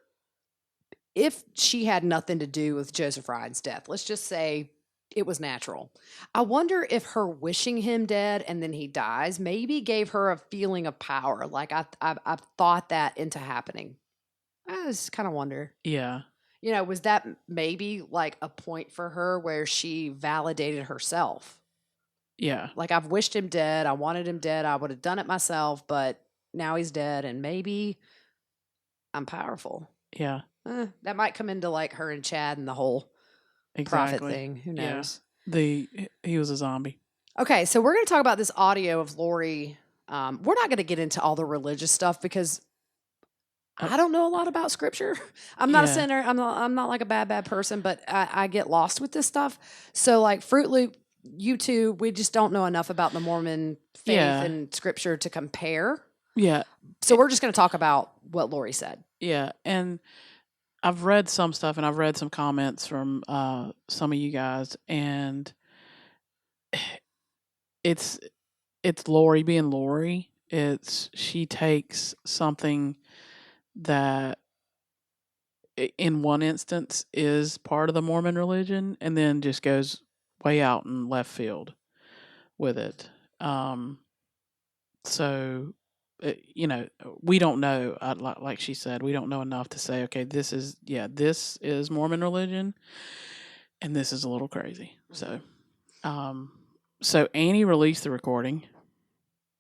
If she had nothing to do with Joseph Ryan's death, let's just say it was natural. I wonder if her wishing him dead and then he dies maybe gave her a feeling of power. Like I thought that into happening. I just kind of wonder. Yeah. Was that maybe like a point for her where she validated herself? Yeah. Like, I've wished him dead. I wanted him dead. I would have done it myself, but now he's dead, and maybe I'm powerful. Yeah. That might come into like her and Chad and the whole Exactly. profit thing. Who Yeah. knows? He was a zombie. Okay, so we're going to talk about this audio of Lori. We're not going to get into all the religious stuff because I don't know a lot about scripture. I'm not a Yeah. sinner. I'm not like a bad person, but I get lost with this stuff. So like Fruit Loop, you two, we just don't know enough about the Mormon faith Yeah. and scripture to compare. Yeah. So we're just going to talk about what Lori said. Yeah. And I've read some stuff, and I've read some comments from some of you guys, and it's Lori being Lori. She takes something that in one instance is part of the Mormon religion, and then just goes way out in left field with it. So, we don't know. Like she said, we don't know enough to say, okay, this is Mormon religion, and this is a little crazy. So, so Annie released the recording.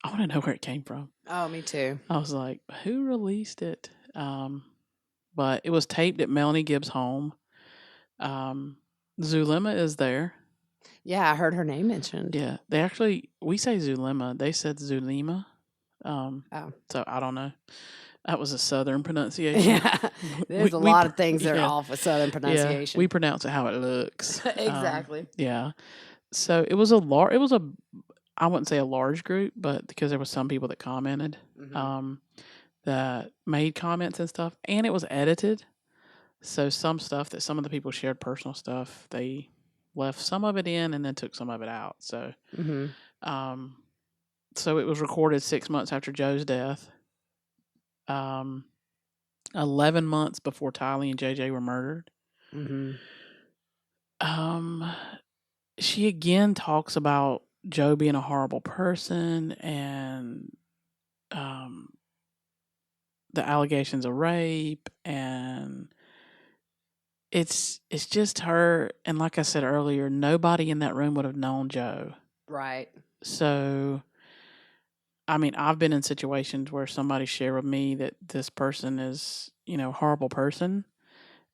I want to know where it came from. Oh, me too. I was like, who released it? But it was taped at Melanie Gibbs' home. Zulema is there. Yeah, I heard her name mentioned. Yeah, we say Zulema. They said Zulema. So I don't know. That was a Southern pronunciation. Yeah, there's a lot of things that are off with Southern pronunciation. Yeah, we pronounce it how it looks. Exactly. Yeah. So it was I wouldn't say a large group, but because there was some people that commented, that made comments and stuff, and it was edited. So some stuff that some of the people shared, personal stuff, they left some of it in and then took some of it out. So, so it was recorded 6 months after Joe's death, 11 months before Tylee and JJ were murdered. She again talks about Joe being a horrible person and the allegations of rape, and it's just her. And like I said earlier, nobody in that room would have known Joe. Right. So, I mean, I've been in situations where somebody shared with me that this person is, a horrible person,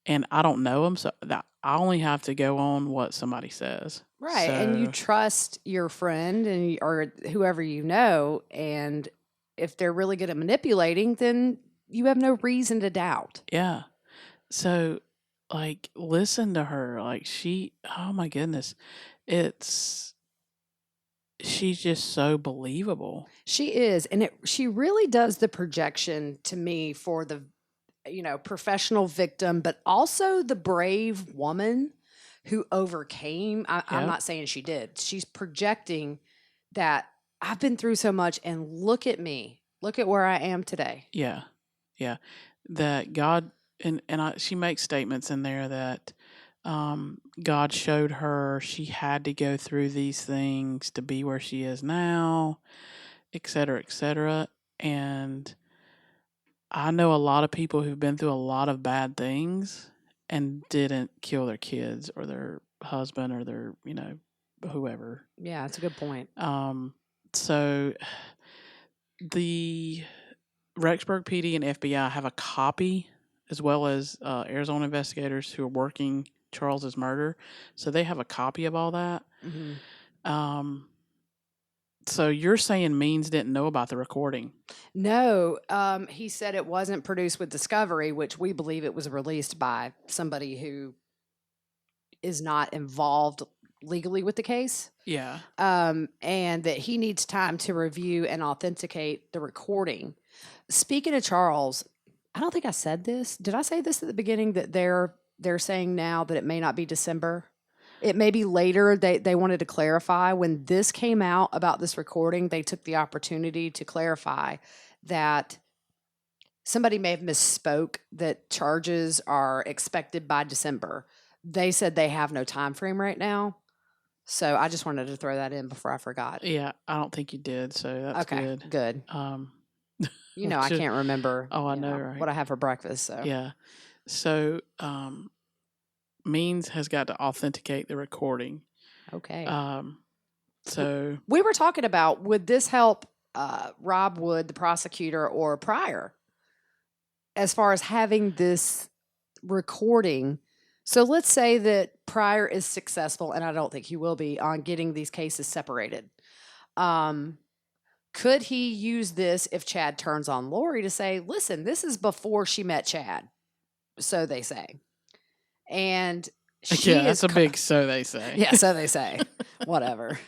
and I don't know them, so that I only have to go on what somebody says. Right, and you So- trust your friend or whoever you know, and if they're really good at manipulating, then you have no reason to doubt. Yeah. So like, listen to her. Like, oh my goodness. It's, she's just so believable. She is, and she really does the projection to me for the professional victim, but also the brave woman who overcame. I'm Yep. not saying she did. She's projecting that I've been through so much, and look at me. Look at where I am today. Yeah. Yeah. That God, she makes statements in there that God showed her she had to go through these things to be where she is now, et cetera, et cetera. And I know a lot of people who've been through a lot of bad things and didn't kill their kids or their husband or their, whoever. Yeah, that's a good point. So the Rexburg PD and FBI have a copy, as well as Arizona investigators who are working Charles's murder. So they have a copy of all that. Mm-hmm. So you're saying Means didn't know about the recording? No, he said it wasn't produced with Discovery, which we believe it was released by somebody who is not involved legally with the case. Yeah. And that he needs time to review and authenticate the recording. Speaking of Charles, I don't think I said this. Did I say this at the beginning that they're saying now that it may not be December? It may be later. They wanted to clarify. When this came out about this recording, they took the opportunity to clarify that somebody may have misspoke that charges are expected by December. They said they have no time frame right now. So I just wanted to throw that in before I forgot. Yeah, I don't think you did, so that's okay, good. I can't remember. Oh, I know, right? What I have for breakfast. So yeah. So Means has got to authenticate the recording. Okay. So we were talking about, would this help Rob Wood, the prosecutor, or Pryor, as far as having this recording? So let's say that Pryor is successful, and I don't think he will be, on getting these cases separated. Could he use this if Chad turns on Lori to say, listen, this is before she met Chad, so they say. And that's a big so they say. Yeah, so they say. Whatever.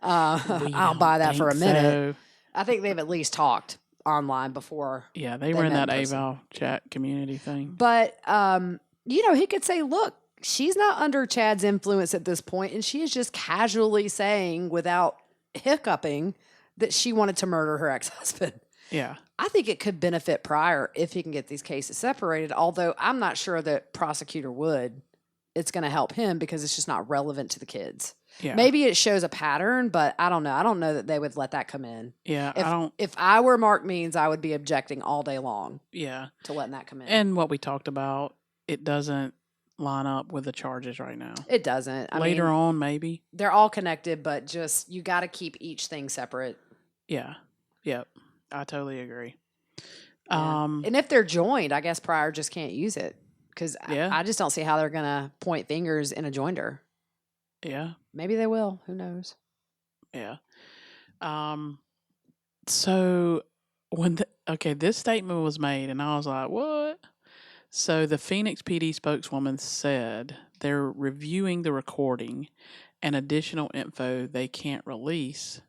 I'll buy that for a minute. So. I think they've at least talked online before. Yeah, they were in that AVAL chat community thing. But, he could say, look, she's not under Chad's influence at this point, and she is just casually saying, without hiccuping, that she wanted to murder her ex-husband. Yeah. I think it could benefit Pryor if he can get these cases separated, although I'm not sure that prosecutor would. It's going to help him because it's just not relevant to the kids. Yeah. Maybe it shows a pattern, but I don't know. I don't know that they would let that come in. Yeah, If I were Mark Means, I would be objecting all day long. Yeah. To letting that come in. And what we talked about, it doesn't line up with the charges right now. It doesn't. Later on, maybe. They're all connected, but just you got to keep each thing separate. Yeah. Yep. I totally agree. Yeah. And if they're joined, I guess Pryor just can't use it because I just don't see how they're going to point fingers in a joinder. Yeah. Maybe they will. Who knows? Yeah. So when this statement was made, and I was like, what? So the Phoenix PD spokeswoman said they're reviewing the recording and additional info they can't release.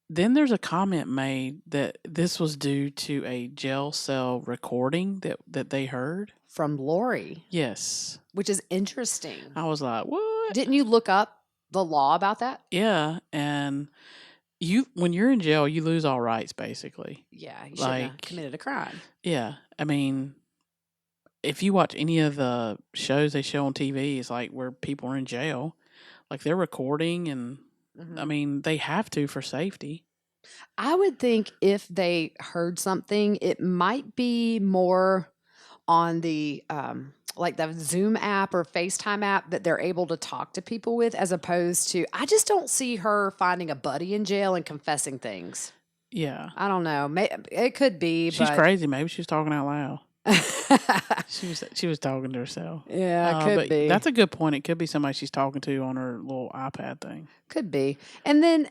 Then there's a comment made that this was due to a jail cell recording that they heard. From Lori. Yes. Which is interesting. I was like, what? Didn't you look up the law about that? Yeah. And when you're in jail, you lose all rights, basically. Yeah. You shouldn't have committed a crime. Yeah. I mean, if you watch any of the shows they show on TV, it's like where people are in jail. Like they're recording and... Mm-hmm. I mean, they have to for safety. I would think if they heard something, it might be more on the like the Zoom app or FaceTime app that they're able to talk to people with, as opposed to, I just don't see her finding a buddy in jail and confessing things. Yeah. I don't know. It could be. She's crazy. Maybe she was talking out loud. She was talking to herself. Yeah, could be. That's a good point. It could be somebody she's talking to on her little iPad thing. Could be. And then,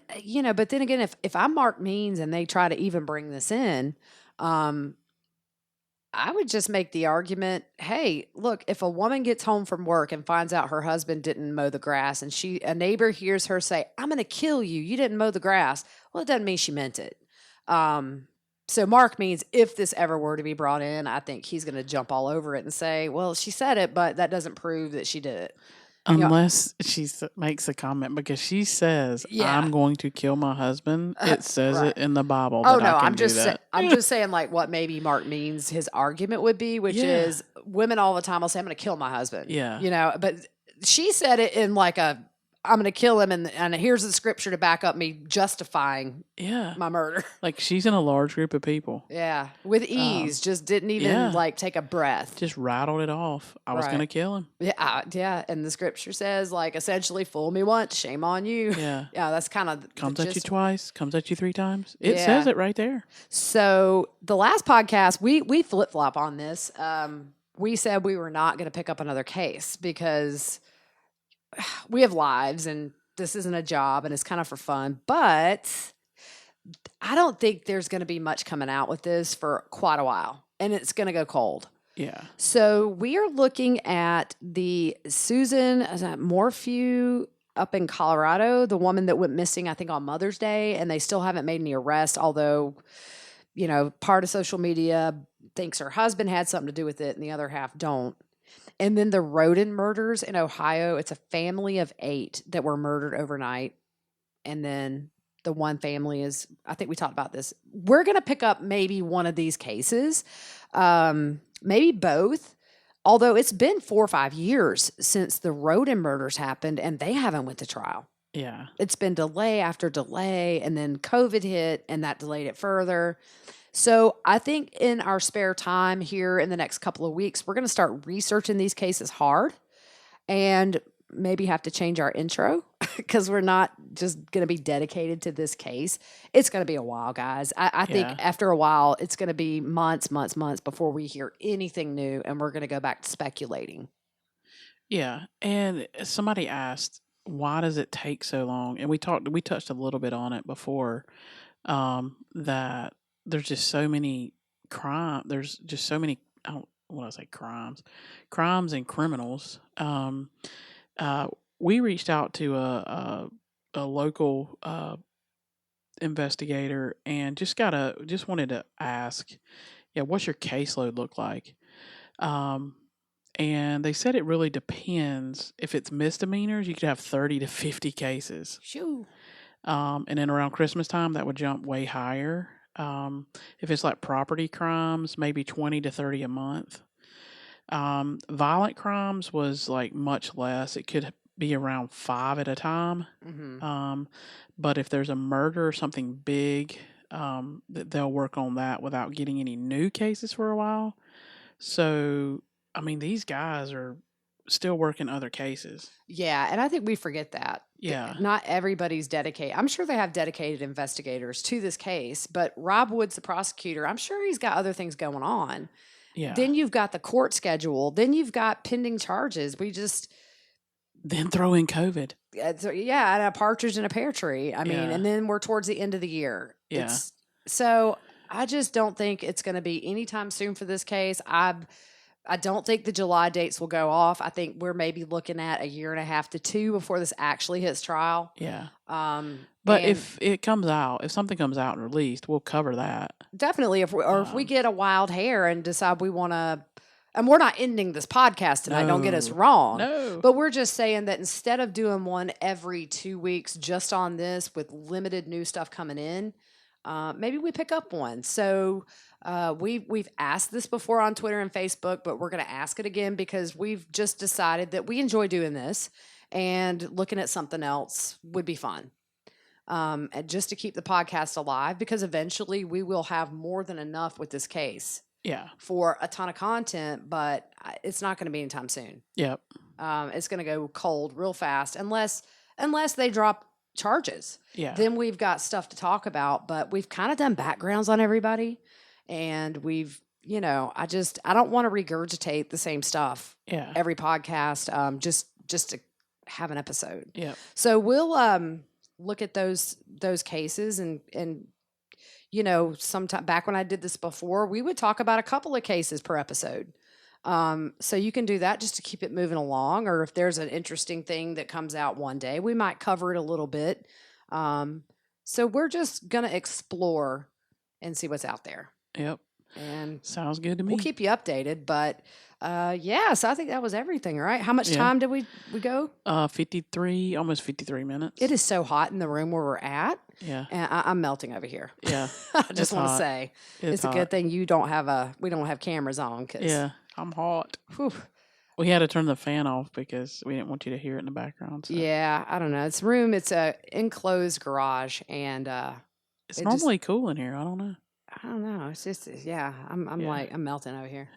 but then again, if I'm Mark Means and they try to even bring this in, I I would just make the argument, hey, look, if a woman gets home from work and finds out her husband didn't mow the grass and a neighbor hears her say, I'm going to kill you. You didn't mow the grass. Well, it doesn't mean she meant it. So Mark means if this ever were to be brought in, I think he's going to jump all over it and say, well, she said it, but that doesn't prove that she did it. Unless she makes a comment, because she says, Yeah. I'm going to kill my husband. It says Right. it in the Bible Oh that no, I can I'm do just that. I'm just saying like what maybe Mark means his argument would be, which Yeah. is women all the time will say, I'm going to kill my husband. Yeah. You know, but she said it in like I'm going to kill him, and here's the scripture to back up me justifying Yeah. my murder. Like, she's in a large group of people. Yeah, with ease, just didn't even yeah. like take a breath. Just rattled it off. I was Right. going to kill him. Yeah, and the scripture says like essentially, fool me once, shame on you. Yeah. Yeah, that's kind of Comes at you twice, comes at you 3 times. It Yeah. says it right there. So the last podcast, we flip flop on this. We said we were not going to pick up another case because we have lives and this isn't a job and it's kind of for fun. But I don't think there's going to be much coming out with this for quite a while, and it's going to go cold. Yeah. So we are looking at the Susan Morphew up in Colorado, the woman that went missing, I think, on Mother's Day, and they still haven't made any arrests, although, you know, part of social media thinks her husband had something to do with it and the other half don't. And then the Roden murders in Ohio, it's a family of 8 that were murdered overnight. And then the one family is, I think we talked about this. We're going to pick up maybe one of these cases, maybe both. Although it's been 4 or 5 years since the Roden murders happened and they haven't went to trial. Yeah. It's been delay after delay, and then COVID hit and that delayed it further. So I think in our spare time here in the next couple of weeks, we're going to start researching these cases hard and maybe have to change our intro because we're not just going to be dedicated to this case. It's going to be a while, guys. I think Yeah. after a while, it's going to be months before we hear anything new, and we're going to go back to speculating. Yeah. And somebody asked, why does it take so long? And we touched a little bit on it before, that there's just so many there's just so many, I don't want to say crimes and criminals. We reached out to a local investigator and just wanted to ask, yeah, what's your caseload look like? And they said it really depends. If it's misdemeanors, you could have 30 to 50 cases. Shoo. And then around Christmas time, that would jump way higher. If it's like property crimes, maybe 20 to 30 a month. Violent crimes was like much less. It could be around 5 at a time. Mm-hmm. But if there's a murder or something big, they'll work on that without getting any new cases for a while. So, I mean, these guys are still working other cases. Yeah, and I think we forget that. Yeah. Not everybody's dedicated. I'm sure they have dedicated investigators to this case, but Rob Woods, the prosecutor, I'm sure he's got other things going on. Yeah. Then you've got the court schedule. Then you've got pending charges. Then throw in COVID. And a partridge in a pear tree. I mean, Yeah. and then we're towards the end of the year. Yeah. So I just don't think it's going to be anytime soon for this case. I don't think the July dates will go off. I think we're maybe looking at 1.5 to 2 before this actually hits trial. Yeah. and But if something comes out and released, we'll cover that. definitely, if we get a wild hair and decide we want to, and we're not ending this podcast tonight. Don't get us No. wrong. No. But we're just saying that instead of doing one every 2 weeks just on this with limited new stuff coming in, maybe we pick up one. So we've asked this before on Twitter and Facebook, but we're going to ask it again because we've just decided that we enjoy doing this, and looking at something else would be fun. And just to keep the podcast alive, because eventually we will have more than enough with this case Yeah. for a ton of content, but it's not going to be anytime soon. Yep. It's going to go cold real fast unless they drop charges. Yeah. Then we've got stuff to talk about, but we've kind of done backgrounds on everybody, and we've, I don't want to regurgitate the same stuff Yeah. every podcast, just to have an episode. Yep. So we'll look at those cases, and sometime back when I did this before, we would talk about a couple of cases per episode. So you can do that just to keep it moving along. Or if there's an interesting thing that comes out one day, we might cover it a little bit. So we're just going to explore and see what's out there. Yep. And sounds good to me. We'll keep you updated. But so I think that was everything, right? How much time did we go? 53, almost 53 minutes. It is so hot in the room where we're at. Yeah. And I'm melting over here. Yeah. I just want to say it's a hot. good thing we don't have cameras on. Yeah. I'm hot. Whew. We had to turn the fan off because we didn't want you to hear it in the background. So. Yeah, I don't know. It's a enclosed garage, and it's normally cool in here. I don't know. I don't know. It's just I'm melting over here.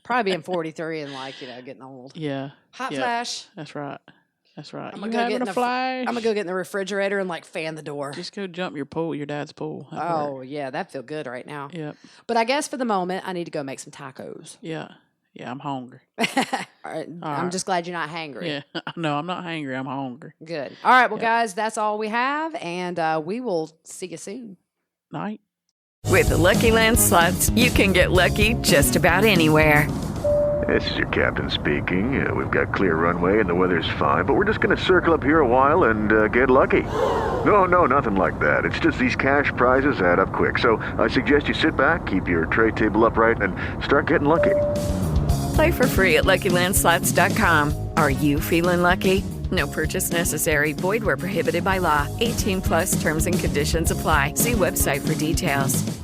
Probably being 43 and getting old. Yeah. Hot flash. That's right. I'm gonna go get in flash. I'm gonna go get in the refrigerator and fan the door. Just go jump your dad's pool. Yeah, that feel good right now. Yep. But I guess for the moment, I need to go make some tacos. Yeah. Yeah, I'm hungry. All right. I'm just glad you're not hangry. Yeah. No, I'm not hangry. I'm hungry. Good. All right. Well, guys, that's all we have, and we will see you soon. Night. With the Lucky Land Slots, you can get lucky just about anywhere. This is your captain speaking. We've got clear runway and the weather's fine, but we're just going to circle up here a while and get lucky. No, nothing like that. It's just these cash prizes add up quick. So I suggest you sit back, keep your tray table upright, and start getting lucky. Play for free at LuckyLandSlots.com. Are you feeling lucky? No purchase necessary. Void where prohibited by law. 18+ terms and conditions apply. See website for details.